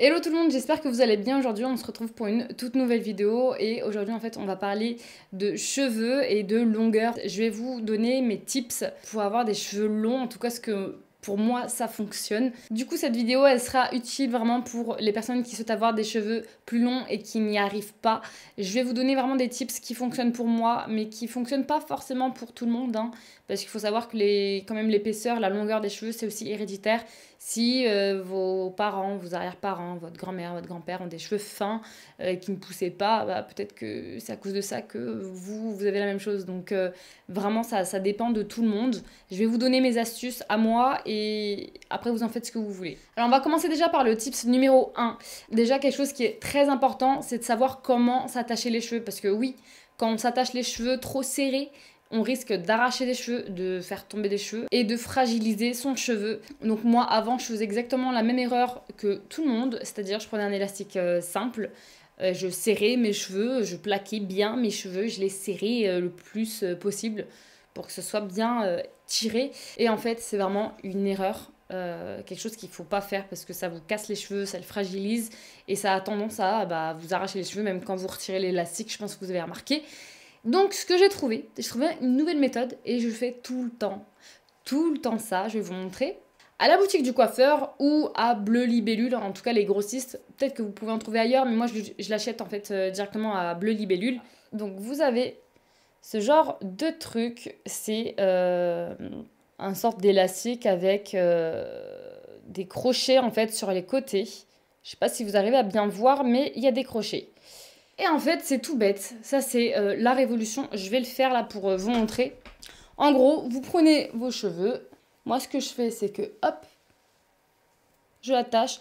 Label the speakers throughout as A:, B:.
A: Hello tout le monde, j'espère que vous allez bien. Aujourd'hui on se retrouve pour une toute nouvelle vidéo et aujourd'hui en fait on va parler de cheveux et de longueur. Je vais vous donner mes tips pour avoir des cheveux longs, en tout cas ce que pour moi ça fonctionne. Du coup cette vidéo elle sera utile vraiment pour les personnes qui souhaitent avoir des cheveux plus longs et qui n'y arrivent pas. Je vais vous donner vraiment des tips qui fonctionnent pour moi mais qui fonctionnent pas forcément pour tout le monde hein, parce qu'il faut savoir que quand même l'épaisseur, la longueur des cheveux c'est aussi héréditaire. Si vos parents, vos arrière-parents, votre grand-mère, votre grand-père ont des cheveux fins qui ne poussaient pas, bah, peut-être que c'est à cause de ça que vous avez la même chose. Donc vraiment, ça dépend de tout le monde. Je vais vous donner mes astuces à moi et après, vous en faites ce que vous voulez. Alors, on va commencer déjà par le tips numéro 1. Déjà, quelque chose qui est très important, c'est de savoir comment s'attacher les cheveux. Parce que oui, quand on s'attache les cheveux trop serrés, on risque d'arracher des cheveux, de faire tomber des cheveux et de fragiliser son cheveu. Donc moi, avant, je faisais exactement la même erreur que tout le monde, c'est-à-dire je prenais un élastique simple, je serrais mes cheveux, je plaquais bien mes cheveux, je les serrais le plus possible pour que ce soit bien tiré. Et en fait, c'est vraiment une erreur. Quelque chose qu'il ne faut pas faire parce que ça vous casse les cheveux, ça le fragilise et ça a tendance à vous arracher les cheveux même quand vous retirez l'élastique, je pense que vous avez remarqué. Donc ce que j'ai trouvé une nouvelle méthode et je fais tout le temps ça, je vais vous montrer. À la boutique du coiffeur ou à Bleu Libellule, en tout cas les grossistes, peut-être que vous pouvez en trouver ailleurs, mais moi je l'achète en fait directement à Bleu Libellule. Donc vous avez ce genre de truc, c'est un sorte d'élastique avec des crochets en fait sur les côtés. Je sais pas si vous arrivez à bien voir, mais il y a des crochets. Et en fait, c'est tout bête. Ça, c'est la révolution. Je vais le faire là pour vous montrer. En gros, vous prenez vos cheveux. Moi, ce que je fais, c'est que, hop, je l'attache.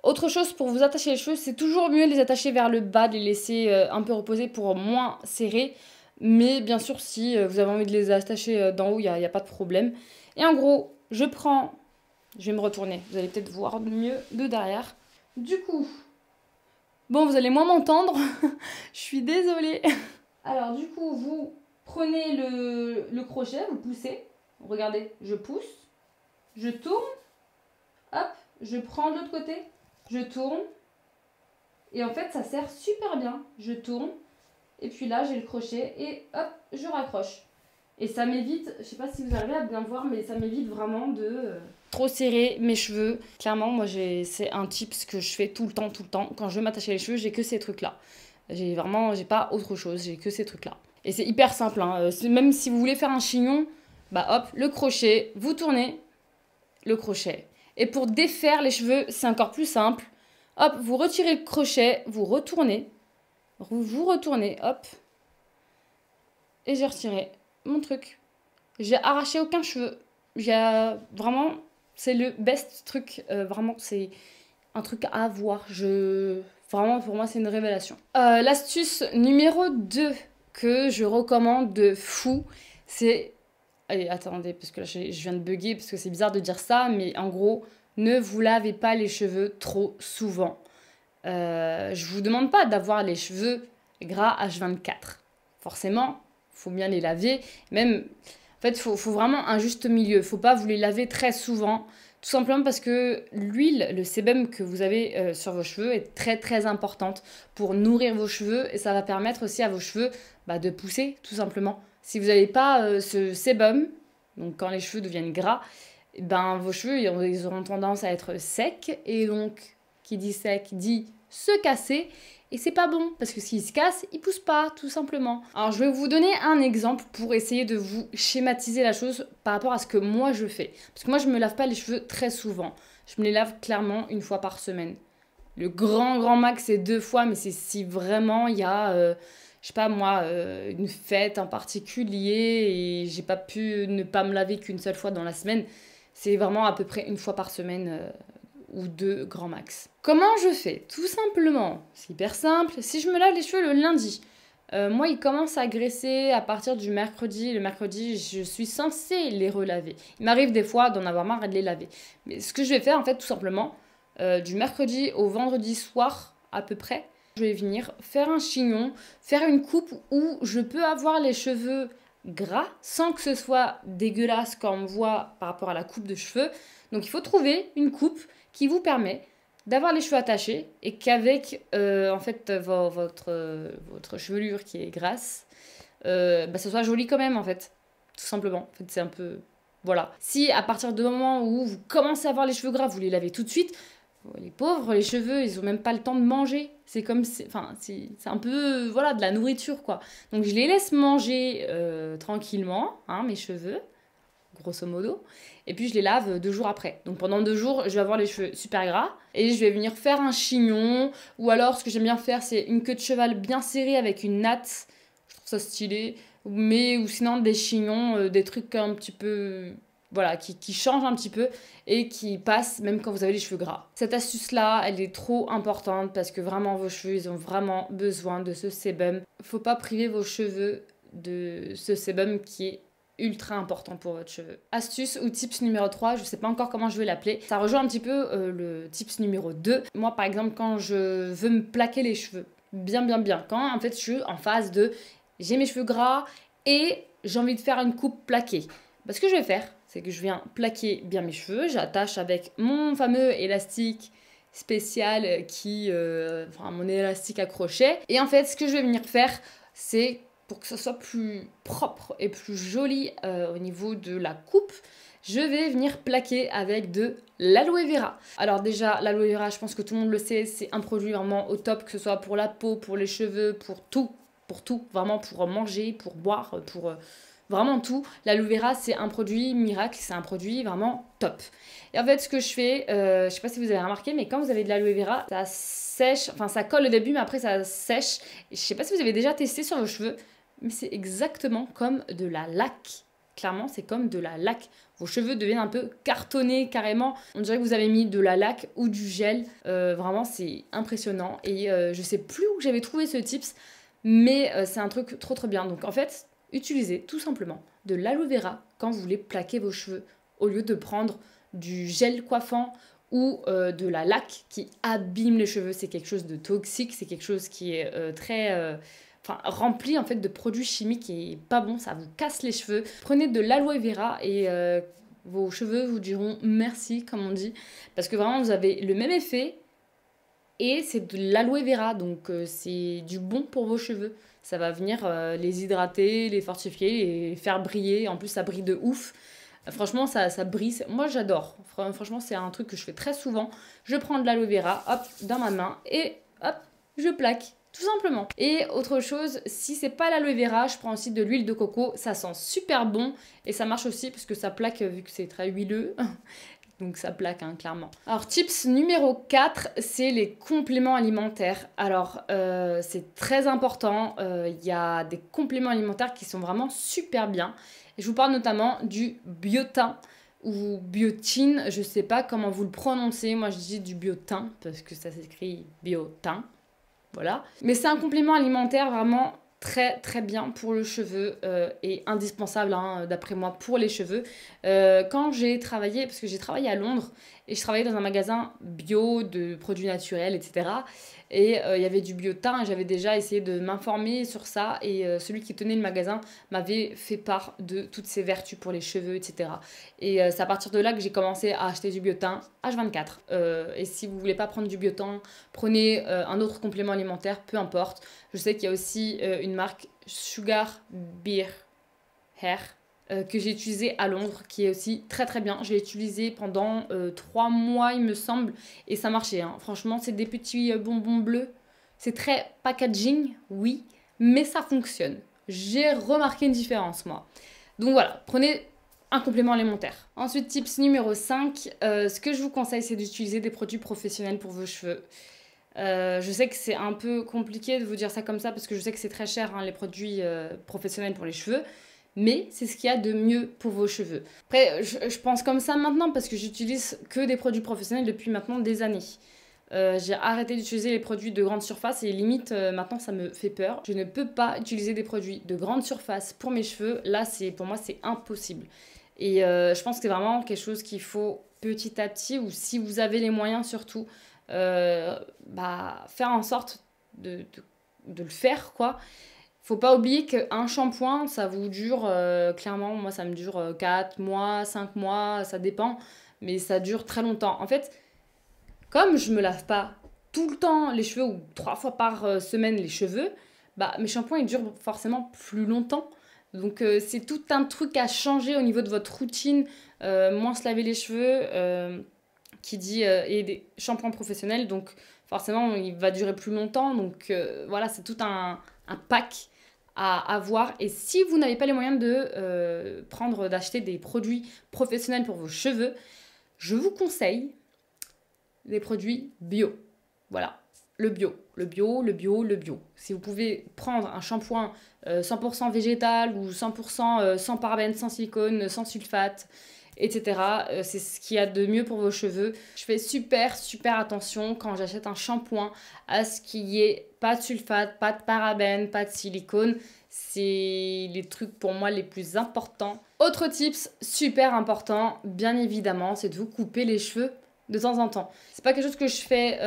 A: Autre chose, pour vous attacher les cheveux, c'est toujours mieux de les attacher vers le bas, de les laisser un peu reposer pour moins serrer. Mais bien sûr, si vous avez envie de les attacher d'en haut, il n'y a pas de problème. Et en gros, je vais me retourner. Vous allez peut-être voir mieux de derrière. Du coup... Bon, vous allez moins m'entendre, je suis désolée. Alors du coup, vous prenez le crochet, vous poussez. Regardez, je pousse, je tourne, hop, je prends de l'autre côté, je tourne. Et en fait, ça sert super bien. Je tourne, et puis là, j'ai le crochet, et hop, je raccroche. Et ça m'évite, je sais pas si vous arrivez à bien voir, mais ça m'évite vraiment de... trop serrer mes cheveux. Clairement, moi, c'est un tips que je fais tout le temps. Quand je veux m'attacher les cheveux, j'ai que ces trucs-là. J'ai pas autre chose, j'ai que ces trucs-là. Et c'est hyper simple, hein. Même si vous voulez faire un chignon, bah hop, le crochet, vous tournez le crochet. Et pour défaire les cheveux, c'est encore plus simple. Hop, vous retirez le crochet, vous retournez, hop. Et j'ai retiré mon truc. J'ai arraché aucun cheveu. Vraiment... C'est le best truc, vraiment, c'est un truc à avoir. Vraiment, pour moi, c'est une révélation. L'astuce numéro 2 que je recommande de fou, c'est... Allez, attendez, parce que là, je viens de bugger, parce que c'est bizarre de dire ça, mais en gros, ne vous lavez pas les cheveux trop souvent. Je vous demande pas d'avoir les cheveux gras H24. Forcément, il faut bien les laver. Même... En fait, il faut vraiment un juste milieu. Il ne faut pas vous les laver très souvent. Tout simplement parce que l'huile, le sébum que vous avez sur vos cheveux est très très importante pour nourrir vos cheveux. Et ça va permettre aussi à vos cheveux de pousser, tout simplement. Si vous n'avez pas ce sébum, donc quand les cheveux deviennent gras, vos cheveux ils auront tendance à être secs. Et donc, qui dit sec dit se casser. Et c'est pas bon, parce que s'il se casse, il pousse pas, tout simplement. Alors je vais vous donner un exemple pour essayer de vous schématiser la chose par rapport à ce que moi je fais. Parce que moi je me lave pas les cheveux très souvent. Je me les lave clairement une fois par semaine. Le grand max c'est 2 fois, mais c'est si vraiment il y a, je sais pas moi, une fête en particulier et j'ai pas pu ne pas me laver qu'une seule fois dans la semaine. C'est vraiment à peu près une fois par semaine. Ou 2 grand max. Comment je fais? Tout simplement, c'est hyper simple. Si je me lave les cheveux le lundi, moi, ils commencent à graisser à partir du mercredi. Le mercredi, je suis censée les relaver. Il m'arrive des fois d'en avoir marre et de les laver. Mais ce que je vais faire, en fait, tout simplement, du mercredi au vendredi soir, à peu près, je vais venir faire un chignon, faire une coupe où je peux avoir les cheveux gras sans que ce soit dégueulasse quand on me voit par rapport à la coupe de cheveux. Donc, il faut trouver une coupe qui vous permet d'avoir les cheveux attachés et qu'avec en fait votre chevelure qui est grasse, bah, ça soit joli quand même en fait, tout simplement. En fait, c'est un peu... Voilà. Si à partir du moment où vous commencez à avoir les cheveux gras, vous les lavez tout de suite, les pauvres, les cheveux, ils ont même pas le temps de manger. C'est comme... Enfin, c'est un peu, voilà, de la nourriture, quoi. Donc, je les laisse manger tranquillement, hein, mes cheveux, grosso modo. Et puis, je les lave 2 jours après. Donc, pendant 2 jours, je vais avoir les cheveux super gras. Et je vais venir faire un chignon. Ou alors, ce que j'aime bien faire, c'est une queue de cheval bien serrée avec une natte. Je trouve ça stylé. Mais, ou sinon, des chignons, des trucs un petit peu... Voilà, qui changent un petit peu et qui passent même quand vous avez les cheveux gras. Cette astuce-là, elle est trop importante parce que vraiment, vos cheveux, ils ont vraiment besoin de ce sébum. Faut pas priver vos cheveux de ce sébum qui est ultra important pour votre cheveu. Astuce ou tips numéro 3, je sais pas encore comment je vais l'appeler. Ça rejoint un petit peu le tips numéro 2. Moi, par exemple, quand je veux me plaquer les cheveux, bien, quand en fait, je suis en phase de j'ai mes cheveux gras et j'ai envie de faire une coupe plaquée. Bah, ce que je vais faire, c'est que je viens plaquer bien mes cheveux, j'attache avec mon fameux élastique spécial enfin mon élastique à crochet. Et en fait, ce que je vais venir faire, c'est pour que ce soit plus propre et plus joli au niveau de la coupe, je vais venir plaquer avec de l'aloe vera. Alors déjà, l'aloe vera, je pense que tout le monde le sait, c'est un produit vraiment au top, que ce soit pour la peau, pour les cheveux, pour tout, vraiment pour manger, pour boire, pour... Vraiment tout. L'aloe vera, c'est un produit miracle, c'est un produit vraiment top. Et en fait, ce que je fais, je sais pas si vous avez remarqué, mais quand vous avez de l'aloe vera, ça sèche, enfin ça colle au début, mais après ça sèche. Et je sais pas si vous avez déjà testé sur vos cheveux, mais c'est exactement comme de la laque. Clairement, c'est comme de la laque. Vos cheveux deviennent un peu cartonnés carrément. On dirait que vous avez mis de la laque ou du gel. Vraiment, c'est impressionnant. Et je sais plus où j'avais trouvé ce tips, mais c'est un truc trop bien. Donc en fait... utilisez tout simplement de l'aloe vera quand vous voulez plaquer vos cheveux au lieu de prendre du gel coiffant ou de la laque qui abîme les cheveux. C'est quelque chose de toxique, c'est quelque chose qui est rempli en fait de produits chimiques et pas bon, ça vous casse les cheveux. Prenez de l'aloe vera et vos cheveux vous diront merci, comme on dit, parce que vraiment vous avez le même effet et c'est de l'aloe vera, donc c'est du bon pour vos cheveux. Ça va venir les hydrater, les fortifier, les faire briller. En plus, ça brille de ouf. Franchement, ça brille. Moi, j'adore. Franchement, c'est un truc que je fais très souvent. Je prends de l'aloe vera, hop, dans ma main et hop, je plaque. Tout simplement. Et autre chose, si c'est pas l'aloe vera, je prends aussi de l'huile de coco. Ça sent super bon et ça marche aussi parce que ça plaque vu que c'est très huileux. Donc ça plaque, hein, clairement. Alors, tips numéro 4, c'est les compléments alimentaires. Alors, c'est très important. Il y a des compléments alimentaires qui sont vraiment super bien. Et je vous parle notamment du biotin ou biotine. Je sais pas comment vous le prononcez. Moi, je dis du biotin parce que ça s'écrit biotin. Voilà. Mais c'est un complément alimentaire vraiment très bien pour le cheveu et indispensable d'après moi pour les cheveux. Quand j'ai travaillé, parce que j'ai travaillé à Londres et je travaillais dans un magasin bio de produits naturels, etc. Et il y avait du biotin et j'avais déjà essayé de m'informer sur ça et celui qui tenait le magasin m'avait fait part de toutes ses vertus pour les cheveux, etc. Et c'est à partir de là que j'ai commencé à acheter du biotin H24. Et si vous voulez pas prendre du biotin, prenez un autre complément alimentaire, peu importe. Je sais qu'il y a aussi une marque Sugar Beer Hair que j'ai utilisée à Londres, qui est aussi très bien. Je l'ai utilisé pendant 3 mois, il me semble, et ça marchait. Hein. Franchement, c'est des petits bonbons bleus. C'est très packaging, oui, mais ça fonctionne. J'ai remarqué une différence, moi. Donc voilà, prenez un complément alimentaire. Ensuite, tips numéro 5, ce que je vous conseille, c'est d'utiliser des produits professionnels pour vos cheveux. Je sais que c'est un peu compliqué de vous dire ça comme ça parce que je sais que c'est très cher, hein, les produits professionnels pour les cheveux, mais c'est ce qu'il y a de mieux pour vos cheveux. Après, je pense comme ça maintenant parce que j'utilise que des produits professionnels depuis maintenant des années. J'ai arrêté d'utiliser les produits de grande surface et limite maintenant ça me fait peur. Je ne peux pas utiliser des produits de grande surface pour mes cheveux. Là, pour moi, c'est impossible. Et je pense que c'est vraiment quelque chose qu'il faut petit à petit, ou si vous avez les moyens surtout, faire en sorte de le faire, quoi. Faut pas oublier qu'un shampoing, ça vous dure, clairement, moi ça me dure 4 mois, 5 mois, ça dépend, mais ça dure très longtemps. En fait, Comme je me lave pas tout le temps les cheveux ou 3 fois par semaine les cheveux, bah mes shampoings ils durent forcément plus longtemps. Donc c'est tout un truc à changer au niveau de votre routine, moins se laver les cheveux, qui dit et des shampoings professionnels, donc forcément il va durer plus longtemps. Donc voilà, c'est tout un pack à avoir. Et si vous n'avez pas les moyens de d'acheter des produits professionnels pour vos cheveux, je vous conseille des produits bio. Voilà, le bio, le bio, le bio, le bio. Si vous pouvez prendre un shampoing 100% végétal ou 100% sans parabènes, sans silicone, sans sulfate, etc. C'est ce qu'il y a de mieux pour vos cheveux. Je fais super attention quand j'achète un shampoing à ce qu'il n'y ait pas de sulfate, pas de parabènes, pas de silicone. C'est les trucs pour moi les plus importants. Autre tips super important, bien évidemment, c'est de vous couper les cheveux de temps en temps. C'est pas quelque chose que je fais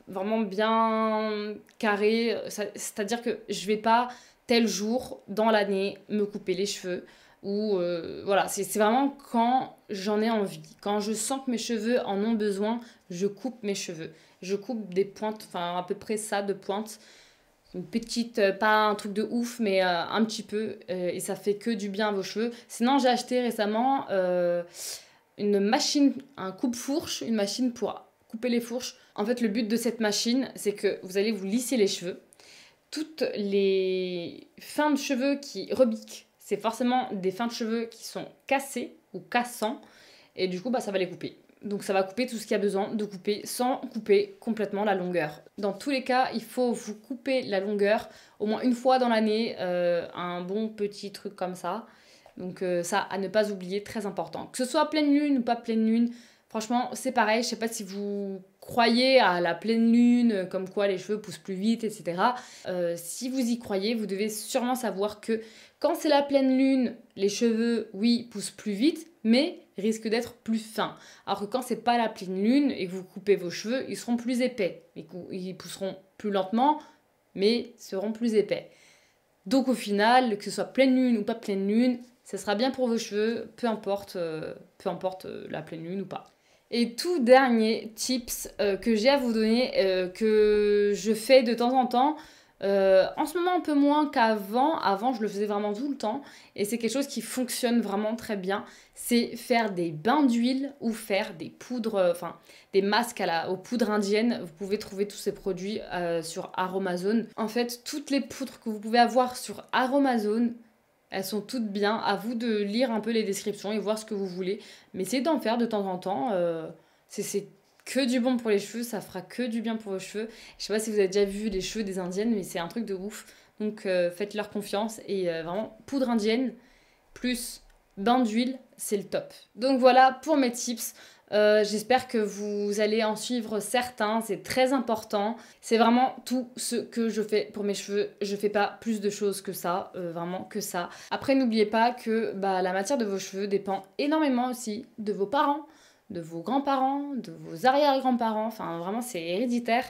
A: vraiment bien carré, c'est-à-dire que je vais pas tel jour dans l'année me couper les cheveux ou voilà, c'est vraiment quand j'en ai envie. Quand je sens que mes cheveux en ont besoin, je coupe mes cheveux. Je coupe des pointes, enfin à peu près ça de pointe. Une petite, pas un truc de ouf, mais un petit peu. Et ça fait que du bien à vos cheveux. Sinon, j'ai acheté récemment une machine, un coupe-fourche, une machine pour couper les fourches. En fait, le but de cette machine, c'est que vous allez vous lisser les cheveux. Toutes les fins de cheveux qui rebiquent, c'est forcément des fins de cheveux qui sont cassés ou cassants. Et du coup, bah, ça va les couper. Donc ça va couper tout ce qu'il y a besoin de couper sans couper complètement la longueur. Dans tous les cas, il faut vous couper la longueur au moins une fois dans l'année, un bon petit truc comme ça. Donc ça, à ne pas oublier, très important. Que ce soit pleine lune ou pas pleine lune, franchement, c'est pareil. Je sais pas si vous croyez à la pleine lune, comme quoi les cheveux poussent plus vite, etc. Si vous y croyez, vous devez sûrement savoir que quand c'est la pleine lune, les cheveux, oui, poussent plus vite, mais risquent d'être plus fins. Alors que quand c'est pas la pleine lune et que vous coupez vos cheveux, ils seront plus épais. Ils pousseront plus lentement, mais seront plus épais. Donc au final, que ce soit pleine lune ou pas pleine lune, ça sera bien pour vos cheveux, peu importe la pleine lune ou pas. Et tout dernier tips que j'ai à vous donner, que je fais de temps en temps, en ce moment un peu moins qu'avant. Avant, je le faisais vraiment tout le temps. Et c'est quelque chose qui fonctionne vraiment très bien. C'est faire des bains d'huile ou faire des poudres, enfin des masques aux poudres indiennes. Vous pouvez trouver tous ces produits sur Aromazone. En fait, toutes les poudres que vous pouvez avoir sur Aromazone, elles sont toutes bien. À vous de lire un peu les descriptions et voir ce que vous voulez. Mais essayez d'en faire de temps en temps. C'est que du bon pour les cheveux, ça fera que du bien pour vos cheveux. Je sais pas si vous avez déjà vu les cheveux des indiennes, mais c'est un truc de ouf. Donc faites-leur confiance et vraiment poudre indienne plus bain d'huile, c'est le top. Donc voilà pour mes tips. J'espère que vous allez en suivre certains, c'est très important. C'est vraiment tout ce que je fais pour mes cheveux. Je fais pas plus de choses que ça, vraiment que ça. Après, n'oubliez pas que la matière de vos cheveux dépend énormément aussi de vos parents, de vos grands-parents, de vos arrière-grands-parents. Enfin, vraiment, c'est héréditaire.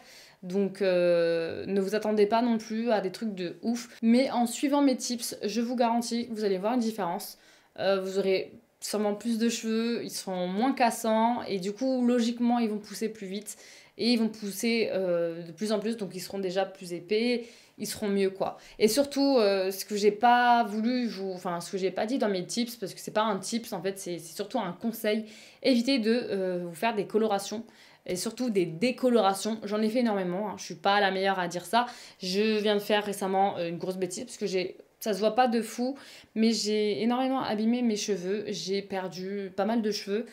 A: Donc, ne vous attendez pas non plus à des trucs de ouf. Mais en suivant mes tips, je vous garantis que vous allez voir une différence. Vous aurez sûrement plus de cheveux, ils seront moins cassants et du coup, logiquement, ils vont pousser plus vite et ils vont pousser de plus en plus, donc ils seront déjà plus épais, ils seront mieux quoi. Et surtout, ce que j'ai pas voulu, ce que j'ai pas dit dans mes tips, parce que c'est pas un tips en fait, c'est surtout un conseil, évitez de vous faire des colorations. Et surtout des décolorations, j'en ai fait énormément, hein. Je suis pas la meilleure à dire ça. Je viens de faire récemment une grosse bêtise parce que ça se voit pas de fou, mais j'ai énormément abîmé mes cheveux. J'ai perdu pas mal de cheveux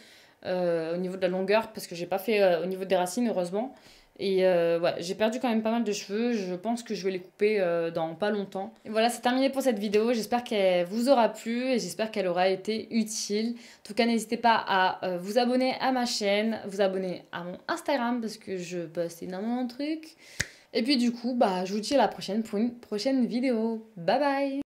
A: au niveau de la longueur parce que j'ai pas fait au niveau des racines, heureusement. Et ouais, j'ai perdu quand même pas mal de cheveux. Je pense que je vais les couper dans pas longtemps. Et voilà, c'est terminé pour cette vidéo. J'espère qu'elle vous aura plu et j'espère qu'elle aura été utile. En tout cas, n'hésitez pas à vous abonner à ma chaîne, vous abonner à mon Instagram parce que je poste énormément de trucs. Et puis du coup, je vous dis à la prochaine pour une prochaine vidéo. Bye bye!